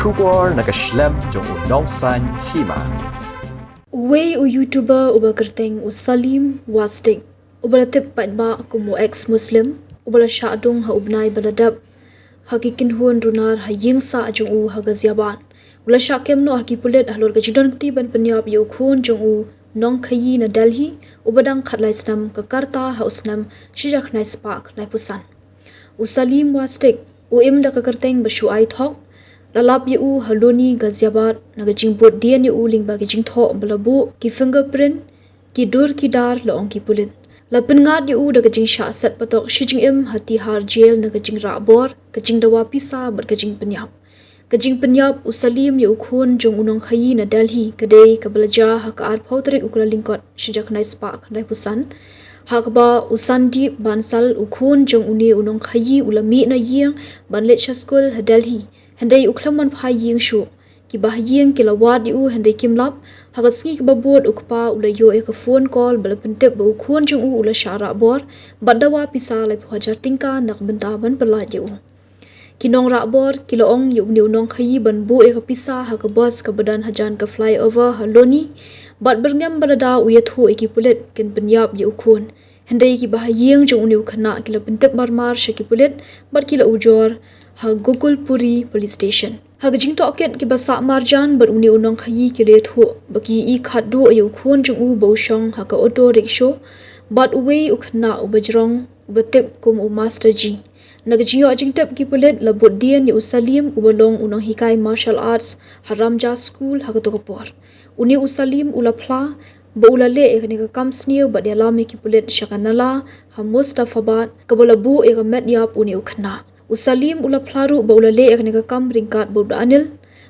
Shubor Snem jong Nongsan Hima. Uwe YouTuber uba Kyrteng Salim wasting. Ubala tip ba kumu ex-Muslim. Ubala syadung ha ubnai baladab. Hakikin huan runar ha yingsa jong ha gaziaban. Ula syakem no haki pulit halor gajidon ketiban Pynïap yu khun jong nong khayi na Delhi. Ubadang khatlai Snem ke Karta ha Snem shijak nai spark nai pusan. Salim wasting. Uim da ke Kyrteng bashuai thok. Lalap yu haloni gaziabat nagajing bot dian yu ling bagi jing thok balabu ki fingerprint ki dur ki dar laong ki pulit. Lapin ngat yu dagajing Shah set patok shijing im hati har jail nagajing rabor kajing dawa pisa bat kajing Pynïap. Kajing Pynïap Salim yu khun jong unong khayi na Delhi kadai kabalaja ha ka ar pautrik ukula lingkot shijak nai spark nai pusan. Hakba usandi bansal ukhun jong uni unong khayi ulami na yeng banlet school ha Delhi. Handai uklaman phai yeng shu ki bah yeng ki lawad yu handai kimlap hagasngi ki babot ukpa ula yo e ka phone call bala pentep ba ukhon jung ula syara bor badawa pisa lai phajar tingka nak bentaban pelat yu kinong ra bor ki loong yu ni unong khayi ban bu e ka pisa ha ka bus ka badan hajan ka flyover haloni bat berngam balada uya thu e ki pulet ken Pynïap yu ukhon handai ki bah yeng jung ni ukhna ki la pentep marmar shaki pulet bat ki la ujor ha Google Puri Police Station. Ha gajing toket ki basa marjan beruni unong khayi ki le thu baki I khat do ayu khon jung baushong ha ka auto rickshaw but uwe ukhna ubajrong ubatep kum master ji. Nagajing yo ajing tep ki pulet la boddian yu Salim ubalong unong hikai martial arts haramja school ha ka tokopor. Uni Salim ulapla Baula le ekani ka kamsniyo ba dia lami ki pulet shakanala ha Mustafabad kabalabu e ka Pynïap uni ukhna. Salim ula plaru baula le ekani ka kam ringkat bauda anil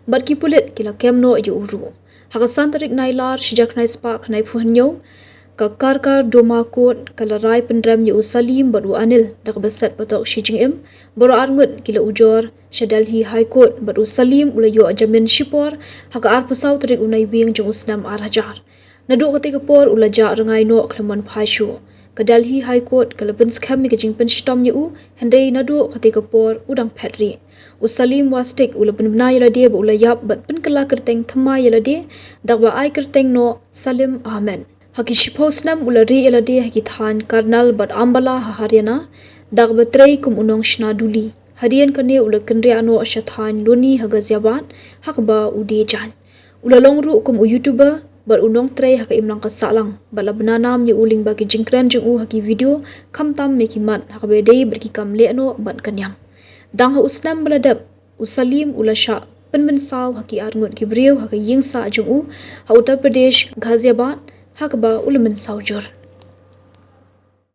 bat ki pulit kila kemno yu uru. Haka santarik nailar shijak nai spark nai puhanyo ka karkar doma kot kala rai pendram yu Salim badu anil dak basat patok shijing im baru arngut kila ujor Delhi High Court badu Salim ula yu ajamin shipor haka ar pusau tarik unai bing jong Snem ar hajar. Nadu ketika por ula ja rengai no klaman phashu. Ka Delhi High Court kalapin skam mi kajing penshitom yu handai nadu ketika por udang petri. Salim wastik ula penbna Ïalade ba ula yap bat Pynkylla Kyrteng thama Ïalade dak ba ai Kyrteng no Salim Amen. Haki shipo Snem ula ri Ïalade haki than karnal bat ambala ha Haryana dak ba trei kum unong shnaduli. Harian kane ula kenria no ashathan loni ha gaziaban hak ba udi jan. Ula longru kum YouTuber bar unong tray haka imlang kasalang bala bananam yu uling bagi jingkran jung haki video kam tam meki mat haka bedai berki kam le no ban kanyam dang ha Snem baladab Salim ula Shah penmen saw haki arngut ki brew haka yingsa jung ha Uttar Pradesh Ghaziabad haka ba ulamen saw jor.